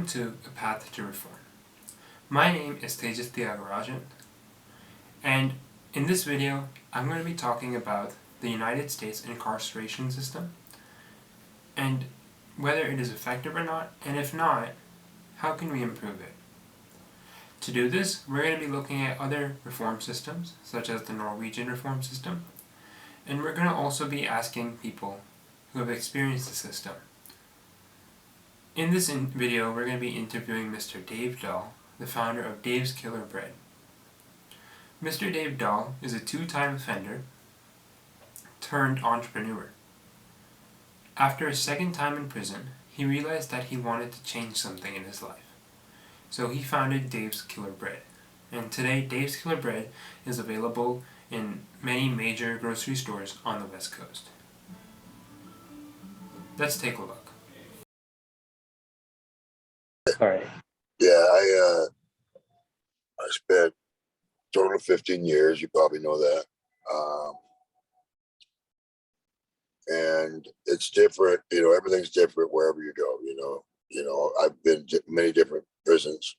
to A Path to Reform. My name is Tejas Thiyagarajan, and in this video I'm going to be talking about the United States incarceration system and whether it is effective or not, and if not, how can we improve it. To do this, we're going to be looking at other reform systems, such as the Norwegian reform system, and we're going to also be asking people who have experienced the system. In this video, we're going to be interviewing Mr. Dave Dahl, the founder of Dave's Killer Bread. Mr. Dave Dahl is a two-time offender turned entrepreneur. After a second time in prison, he realized that he wanted to change something in his life. So he founded Dave's Killer Bread. And today, Dave's Killer Bread is available in many major grocery stores on the West Coast. Let's take a look. All right. Yeah, I spent a total of 15 years. You probably know that. And it's different, everything's different wherever you go, I've been to many different prisons.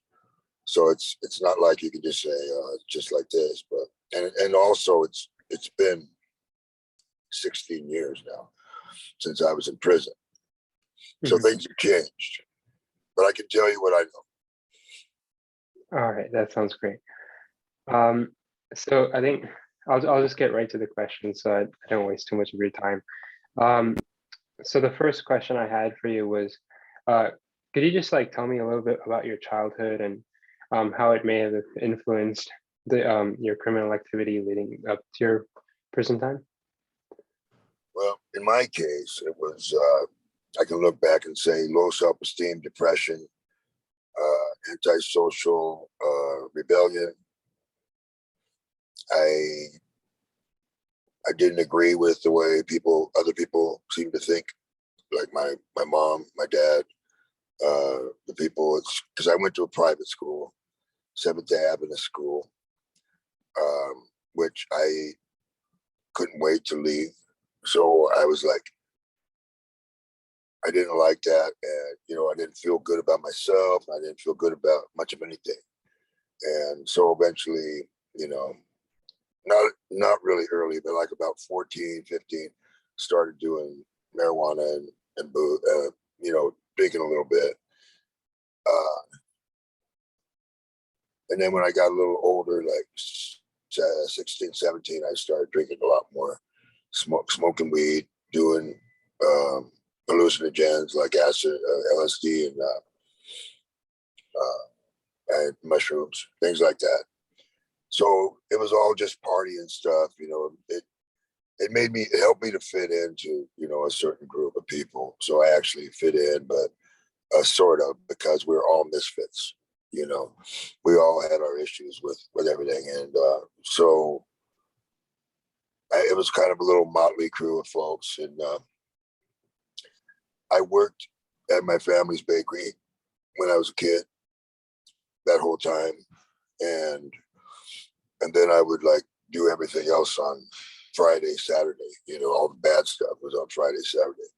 So it's not like you can just say, it's just like this, but, and also it's been 16 years now since I was in prison. So things have changed, but I can tell you what I know. All right, that sounds great. So I think I'll just get right to the question so I don't waste too much of your time. So the first question I had for you was, could you just tell me a little bit about your childhood and how it may have influenced the your criminal activity leading up to your prison time? Well, in my case, it was, I can look back and say low self-esteem, depression, antisocial, rebellion. I didn't agree with the way other people seem to think, like my mom, my dad, the people. It's because I went to a private school, Seventh Day Adventist school, which I couldn't wait to leave. So I was like, I didn't like that, and I didn't feel good about myself. I didn't feel good about much of anything, and so eventually, not really early, but like about 14, 15, started doing marijuana and booze, drinking a little bit. And then when I got a little older, like 16, 17, I started drinking a lot more, smoking weed, doing hallucinogens like acid, LSD, and mushrooms, things like that. So it was all just party and stuff, it helped me to fit into, a certain group of people. So I actually fit in, but sort of, because we're all misfits, we all had our issues with everything. And so it was kind of a little motley crew of folks. And I worked at my family's bakery when I was a kid that whole time. And then I would do everything else on Friday, Saturday, all the bad stuff was on Friday, Saturday.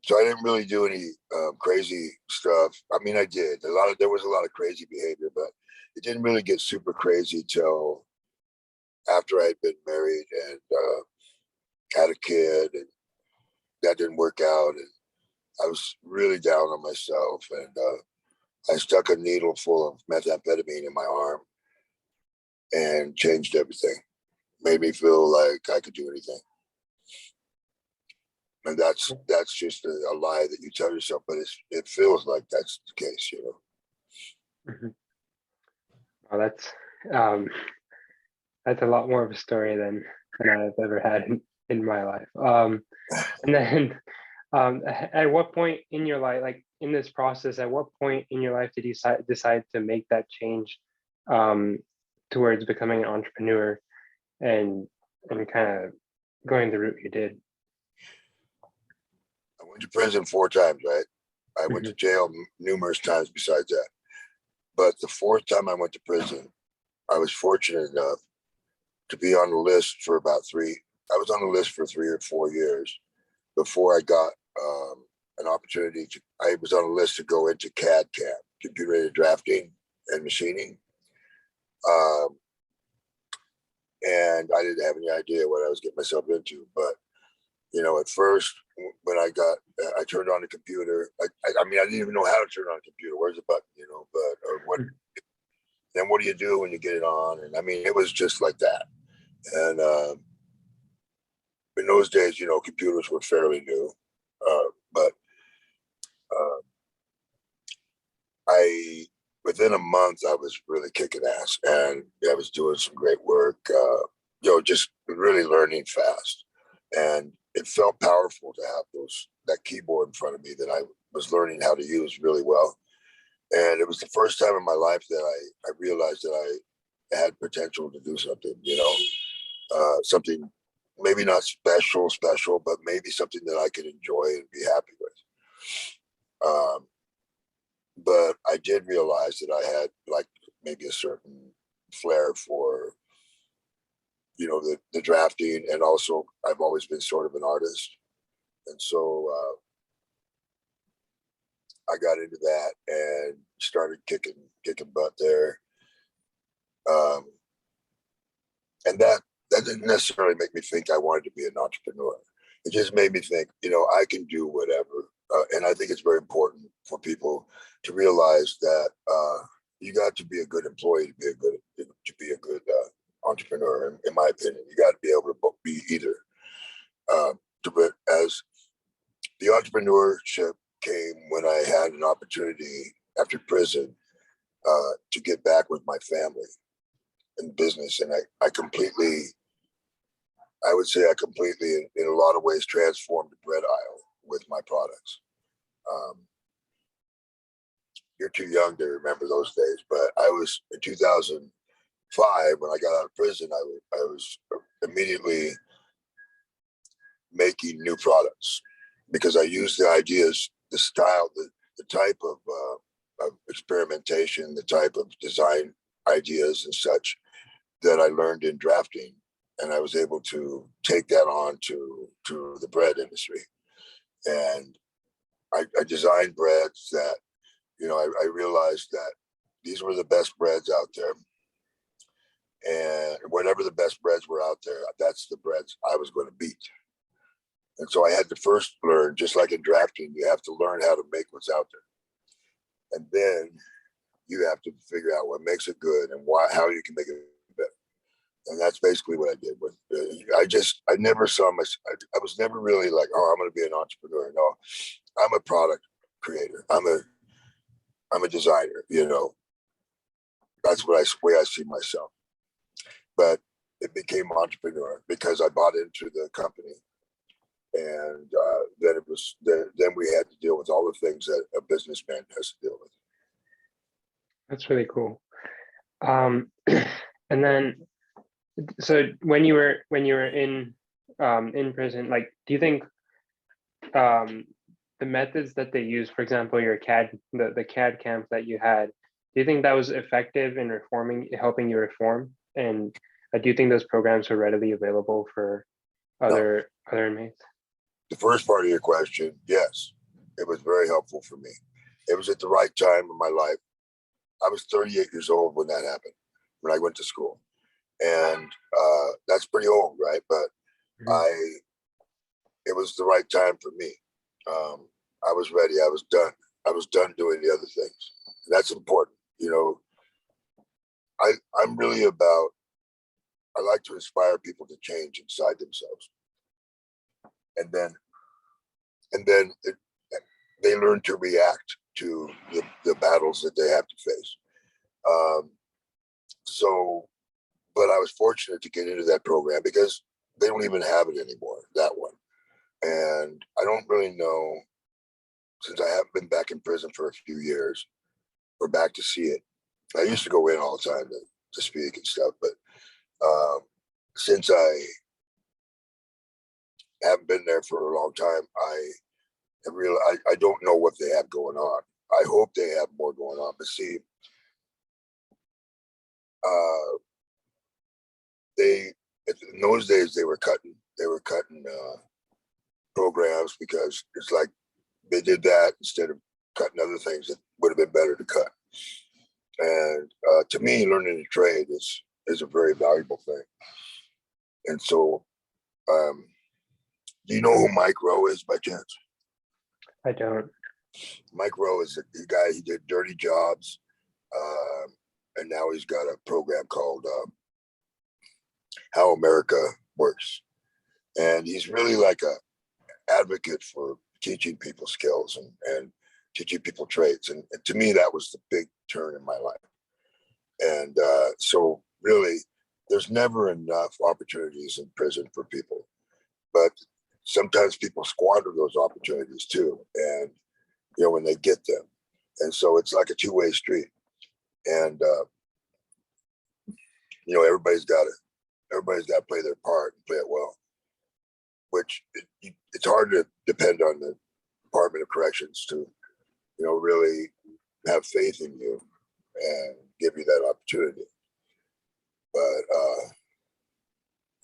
So I didn't really do any crazy stuff. I mean, I did there was a lot of crazy behavior, but it didn't really get super crazy till after I'd been married and had a kid, and that didn't work out. And I was really down on myself, and I stuck a needle full of methamphetamine in my arm and changed everything. Made me feel like I could do anything. And that's just a lie that you tell yourself, but it feels like that's the case, Well, that's a lot more of a story than I've ever had in my life. And then at what point in your life, in this process, at what point in your life did you decide to make that change towards becoming an entrepreneur and kind of going the route you did? I went to prison 4 times, right? I went to jail numerous times besides that. But the 4th time I went to prison, I was fortunate enough to be on the list for about 3. I was on the list for 3 or 4 years before I got an opportunity I was on a list to go into CAD camp, computer-aided drafting and machining. And I didn't have any idea what I was getting myself into. But, you know, at first, when I turned on the computer, I mean, I didn't even know how to turn on a computer. Where's the button, you know, then what do you do when you get it on? And I mean, it was just like that. And in those days, you know, computers were fairly new. But within a month, I was really kicking ass, and I was doing some great work, you know, just really learning fast. And it felt powerful to have that keyboard in front of me that I was learning how to use really well. And it was the first time in my life that I realized that I had potential to do something, you know, something maybe not special, but maybe something that I could enjoy and be happy with. But I did realize that I had like maybe a certain flair for, you know, the drafting, and also I've always been sort of an artist. And so I got into that and started kicking butt there. And that didn't necessarily make me think I wanted to be an entrepreneur. It just made me think, you know, I can do whatever. And I think it's very important for people to realize that you got to be a good employee to be a good entrepreneur. In my opinion, you got to be able to be either. As the entrepreneurship came when I had an opportunity after prison to get back with my family in business, and I would say I completely, in a lot of ways, transformed the bread aisle with my products. You're too young to remember those days, but I was in 2005 when I got out of prison. I was immediately making new products because I used the ideas, the style, the type of experimentation, the type of design ideas and such that I learned in drafting, and I was able to take that on to the bread industry. And I designed breads that, you know, I realized that these were the best breads out there. And whatever the best breads were out there, that's the breads I was going to beat. And so I had to first learn, just like in drafting, you have to learn how to make what's out there. And then you have to figure out what makes it good and how you can make it better. And that's basically what I did with I never saw myself. I was never really like, oh, I'm going to be an entrepreneur. No, I'm a product creator. I'm a designer, you know. That's the way I see myself. But it became entrepreneur because I bought into the company. And then we had to deal with all the things that a businessman has to deal with. That's really cool. And then, so when you were in prison, like, do you think the methods that they use, for example, your the CAD camp that you had, do you think that was effective in helping you reform? And do you think those programs are readily available for other inmates? The first part of your question, yes, it was very helpful for me. It was at the right time in my life. I was 38 years old when that happened, when I went to school. And that's pretty old, right? But it was the right time for me. I was ready. I was done. I was done doing the other things. And that's important. You know, I'm really about, I like to inspire people to change inside themselves. And then they learn to react to the battles that they have to face. But I was fortunate to get into that program because they don't even have it anymore, that one. And I don't really know, since I haven't been back in prison for a few years, or back to see it. I used to go in all the time to speak and stuff, but since I haven't been there for a long time, I don't know what they have going on. I hope they have more going on, but see, in those days they were cutting programs because it's like they did that instead of cutting other things that would have been better to cut. And to me, learning a trade is a very valuable thing. And so, do you know who Mike Rowe is by chance? I don't. Mike Rowe is the guy, he did Dirty Jobs, and now he's got a program called How America Works. And he's really like a advocate for teaching people skills and teaching people trades. And to me, that was the big turn in my life. And so really, there's never enough opportunities in prison for people, but sometimes people squander those opportunities too. And, when they get them. And so it's like a two-way street. And, everybody's got to play their part and play it well, which it's hard to depend on the Department of Corrections to, really have faith in you and give you that opportunity. But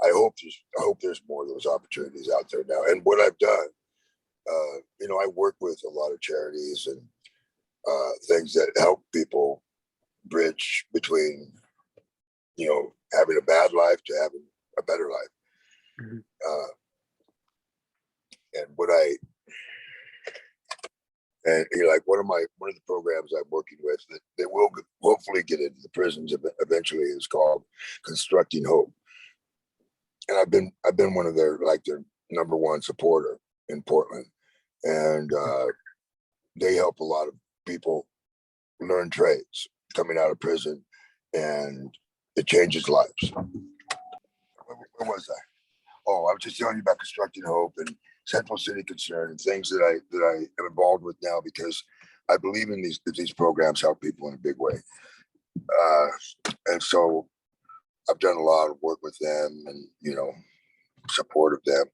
I hope there's more of those opportunities out there now. And what I've done, I work with a lot of charities and things that help people bridge between, having a bad life to having a better life. Mhm. Like one of the programs I'm working with that will hopefully get into the prisons eventually is called Constructing Hope. And I've been one of their number one supporter in Portland. And they help a lot of people learn trades coming out of prison, and it changes lives. Where was I? Oh, I was just telling you about Constructing Hope and Central City Concern and things that I am involved with now because I believe in these programs help people in a big way. And so I've done a lot of work with them and, support of them.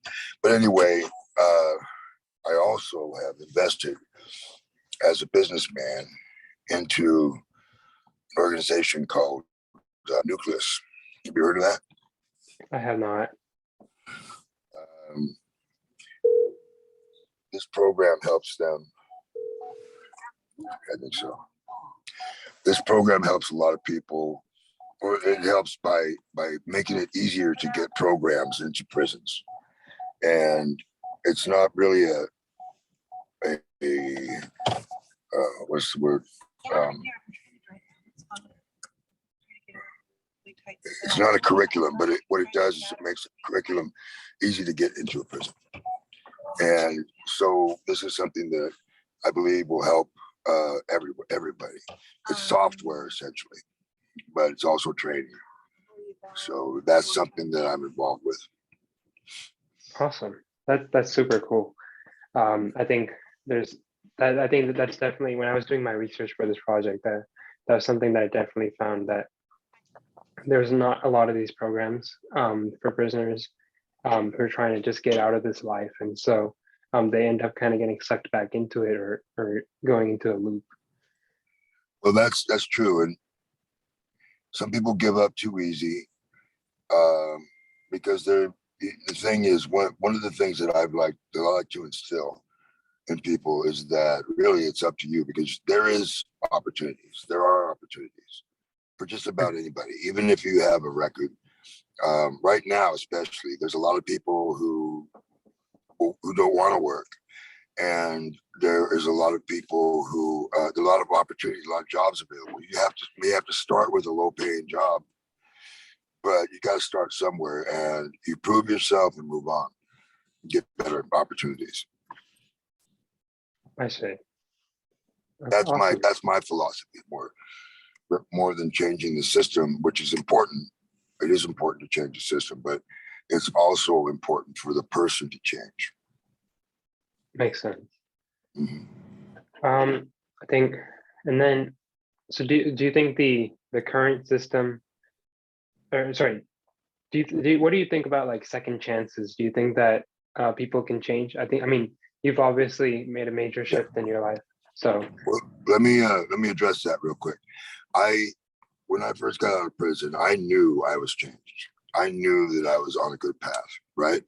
But anyway, I also have invested as a businessman into an organization called Nucleus. Have you heard of that? I have not. This program helps them. I think so. This program helps a lot of people, or it helps by making it easier to get programs into prisons. And it's not really a what's the word? It's not a curriculum, but what it does is it makes a curriculum easy to get into a prison. And so this is something that I believe will help everybody. It's software essentially, but it's also training. So that's something that I'm involved with. Awesome. That's super cool. I think that's definitely, when I was doing my research for this project, that was something that I definitely found, that there's not a lot of these programs for prisoners who are trying to just get out of this life. And so they end up kind of getting sucked back into it or going into a loop. Well, that's true. And some people give up too easy because the thing is, one of the things that I like to instill in people is that really it's up to you, because there are opportunities for just about anybody, even if you have a record. Right now, especially, there's a lot of people who don't want to work, and there is a lot of people who there are a lot of opportunities, a lot of jobs available. We have to start with a low-paying job, but you got to start somewhere, and you prove yourself and move on, get better opportunities. I see. That's awesome. my philosophy. More than changing the system, which is important. It is important to change the system, but it's also important for the person to change. Makes sense. Mm-hmm. I think, and then, so do you think the current system, or sorry, what do you think about like second chances? Do you think that people can change? I mean, you've obviously made a major shift in your life. So well, let me address that real quick. When I first got out of prison, I knew I was changed. I knew that I was on a good path, right?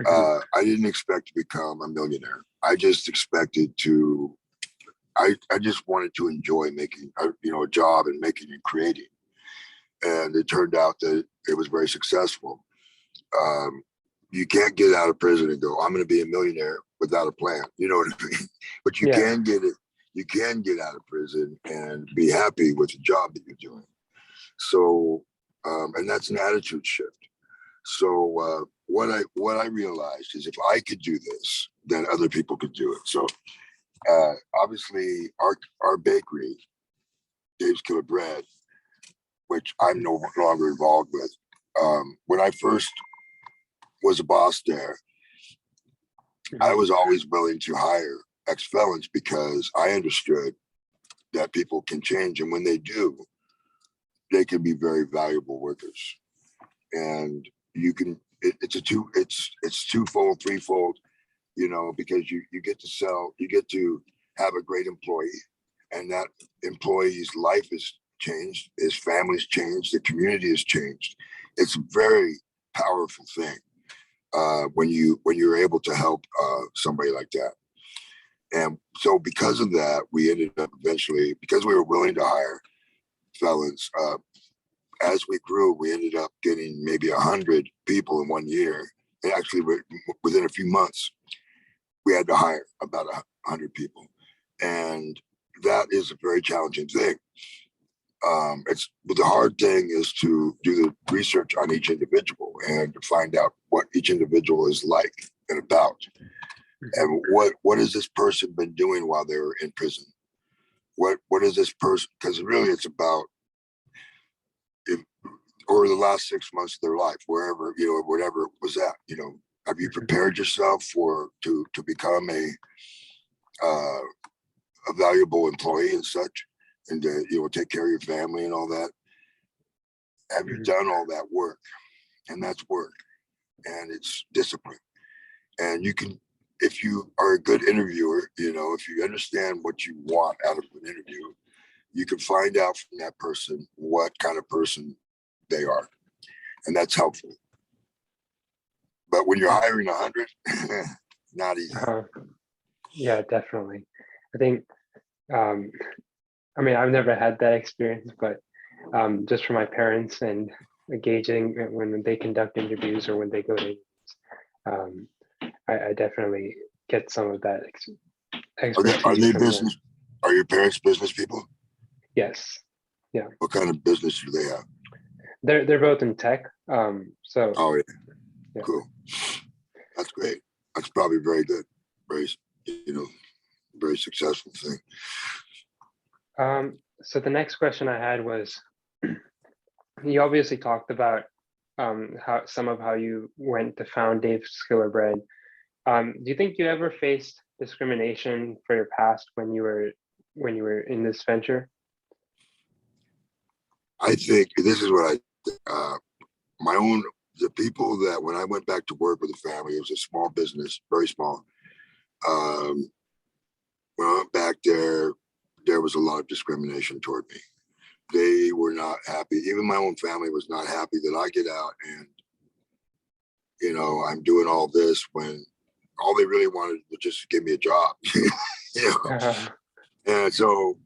Mhm. I didn't expect to become a millionaire. I just expected to I just wanted to enjoy making, a job and making and creating. And it turned out that it was very successful. You can't get out of prison and go, I'm going to be a millionaire without a plan. You know what I mean? But you can get it. You can get out of prison and be happy with the job that you're doing. So, and that's an attitude shift. So what I realized is if I could do this, then other people could do it. So obviously our bakery, Dave's Killer Bread, which I'm no longer involved with. When I first was a boss there, I was always willing to hire ex-felons because I understood that people can change, and when they do, they can be very valuable workers. And you can, it's twofold, threefold, because you get to sell, you get to have a great employee, and that employee's life is changed, his family's changed, the community has changed. It's a very powerful thing when you're able to help somebody like that. And so because of that, we ended up eventually, because we were willing to hire felons, as we grew, we ended up getting maybe 100 people in 1 year. And actually within a few months, we had to hire about 100 people. And that is a very challenging thing. But the hard thing is to do the research on each individual and to find out what each individual is like and about. And what has this person been doing while they were in prison? What is this person? Because really it's about over the last 6 months of their life, wherever, whatever it was at, have you prepared yourself to become a valuable employee and such, and take care of your family and all that? Have you done all that work? And that's work, and it's discipline. And you can, if you are a good interviewer, if you understand what you want out of an interview, you can find out from that person what kind of person they are, and that's helpful. But when you're hiring 100, not easy. Yeah, definitely. I think, I've never had that experience, but just from my parents and engaging when they conduct interviews or when they go to interviews, I definitely get some of that expertise. Are they business? Are your parents business people? Yes. Yeah. What kind of business do they have? They're both in tech. So. Oh yeah. Cool. That's great. That's probably very good. Very, very successful thing. So the next question I had was, you obviously talked about how you went to found Dave's Killer Bread. Do you think you ever faced discrimination for your past when you were in this venture? I think this is what the people that when I went back to work with the family, it was a small business, very small. When I went back there was a lot of discrimination toward me. They were not happy. Even my own family was not happy that I get out and, I'm doing all this when all they really wanted was just give me a job. And so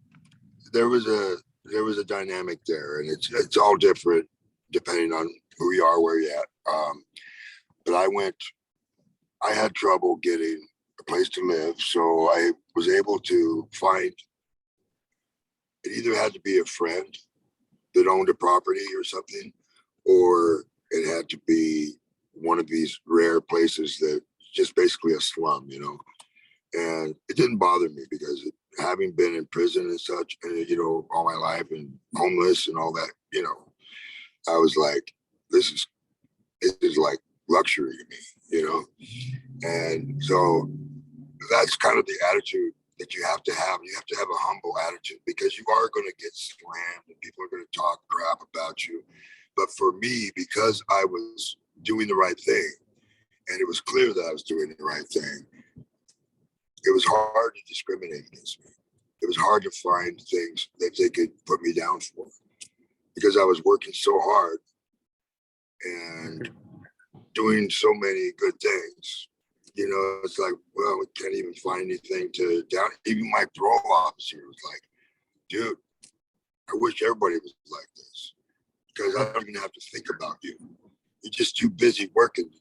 there was a dynamic there, and it's all different depending on who you are, where you're at. But I had trouble getting a place to live, so I was able to find, it either had to be a friend that owned a property or something, or it had to be one of these rare places that just basically a slum, and it didn't bother me because having been in prison and such, and all my life and homeless and all that, I was like, this is like luxury to me, and so that's kind of the attitude that you have to have. You have to have a humble attitude because you are going to get slammed and people are going to talk crap about you. But for me, because I was doing the right thing and it was clear that I was doing the right thing, it was hard to discriminate against me. It was hard to find things that they could put me down for because I was working so hard and doing so many good things You know, it's like, well, we can't even find anything to down. Even my parole officer was like, dude, I wish everybody was like this because I don't even have to think about you. You're just too busy working to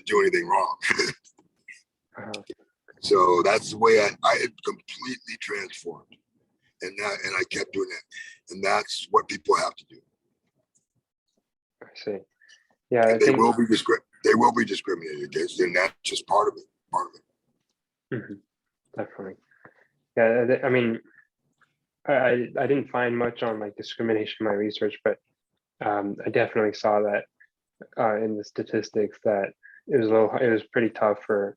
do anything wrong. Uh-huh. So that's the way I had completely transformed, and I kept doing that, and that's what people have to do. I see. Yeah, And I think they will be discriminated against, and that's just part of it. definitely. Yeah, I mean, I didn't find much on like discrimination in my research, but I definitely saw that in the statistics that it was pretty tough for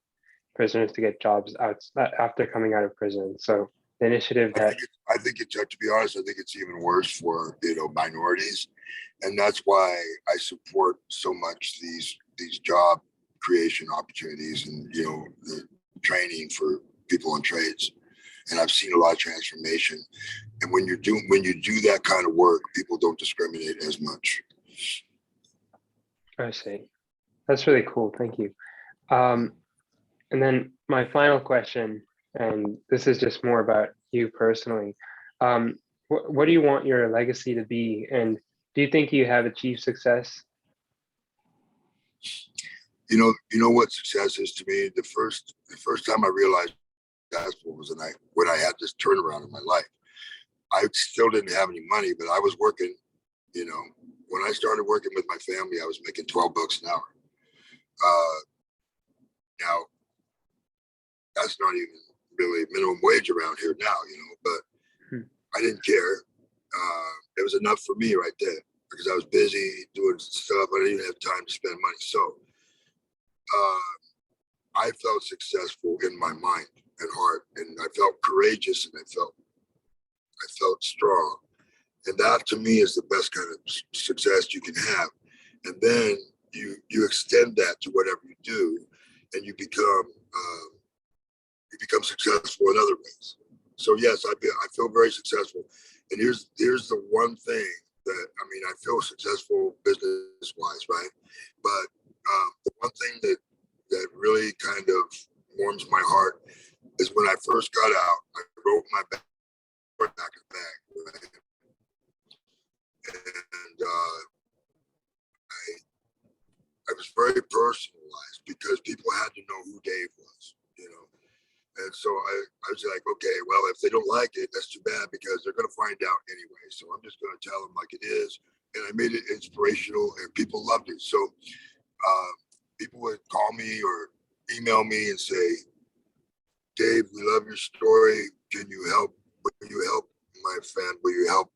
prisoners to get jobs out after coming out of prison. So the initiative that I think it's to be honest, I think it's even worse for minorities, and that's why I support so much these job creation opportunities and the training for people in trades. And I've seen a lot of transformation. And when you do that kind of work, people don't discriminate as much. I see. That's really cool. Thank you. And then my final question, and this is just more about you personally. What do you want your legacy to be? And do you think you have achieved success? You know what success is to me? The first time I realized successful was when I had this turnaround in my life. I still didn't have any money, but I was working. When I started working with my family, I was making $12 an hour. Now that's not even really minimum wage around here now, but I didn't care. It was enough for me right there because I was busy doing stuff. I didn't even have time to spend money. So I felt successful in my mind and heart, and I felt courageous, and I felt strong. And that to me is the best kind of success you can have. And then you extend that to whatever you do, and you become successful in other ways. So yes, I feel very successful. And here's the one thing that I feel successful business wise, right? But the one thing that really kind of warms my heart is when I first got out, I wrote my back in the bag, right? And I was very personalized because people had to know who Dave was, And so I was like, okay, well, if they don't like it, that's too bad because they're going to find out anyway. So I'm just going to tell them like it is. And I made it inspirational and people loved it. So people would call me or email me and say, Dave, we love your story. Can you help? Will you help my family? Will you help,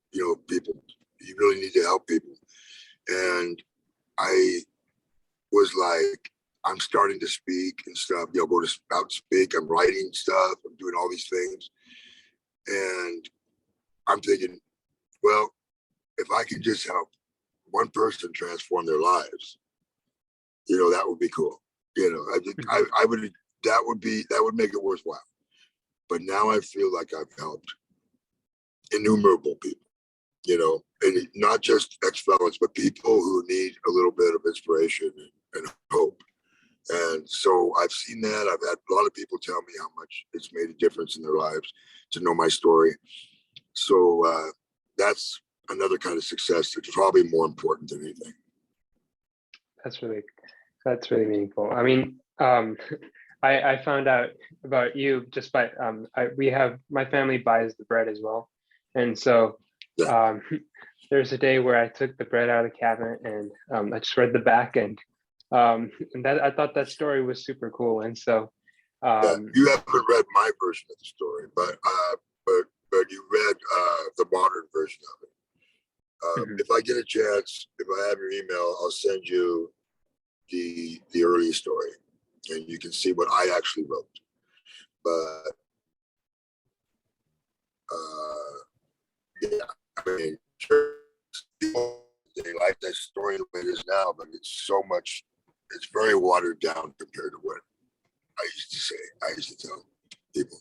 people? You really need to help people. And I was like, I'm starting to speak and stuff, go out speak. I'm writing stuff. I'm doing all these things. And I'm thinking, well, if I can just help one person transform their lives, that would be cool. I would, that would make it worthwhile. But now I feel like I've helped innumerable people, and not just ex-felons, but people who need a little bit of inspiration and hope. And so I've seen that. I've had a lot of people tell me how much it's made a difference in their lives to know my story. So that's another kind of success that's probably more important than anything. That's really meaningful. I mean, I found out about you just by my family buys the bread as well, and so there's a day where I took the bread out of the cabinet and I just read the back and that I thought that story was super cool. And so you haven't read my version of the story, but you read the modern version of it. If I get a chance, if I have your email, I'll send you the early story, and you can see what I actually wrote. But yeah, sure, people, they like that story the way it is now, but it's very watered down compared to what I used to say. I used to tell people.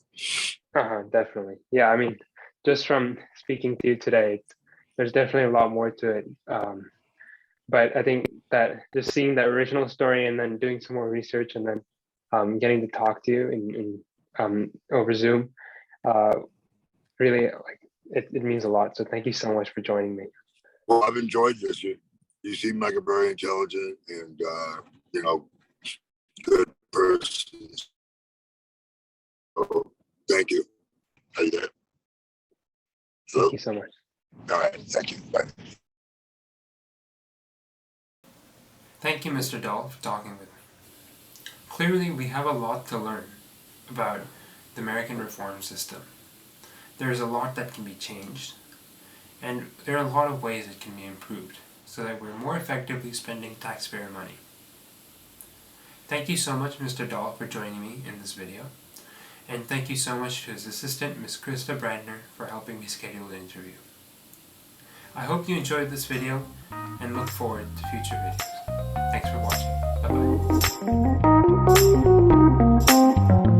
Definitely. Yeah, I mean, just from speaking to you today, there's definitely a lot more to it. But I think that just seeing that original story and then doing some more research and then getting to talk to you over Zoom. Really, like it means a lot. So thank you so much for joining me. Well, I've enjoyed this. You seem like a very intelligent and good person. So thank you. How you doing? Thank you so much. All right. Thank you. Bye. Thank you, Mr. Dahl, for talking with me. Clearly, we have a lot to learn about the American reform system. There's a lot that can be changed, and there are a lot of ways it can be improved so that we're more effectively spending taxpayer money. Thank you so much, Mr. Dahl, for joining me in this video, and thank you so much to his assistant, Ms. Krista Brandner, for helping me schedule the interview. I hope you enjoyed this video and look forward to future videos. Thanks for watching. Bye-bye.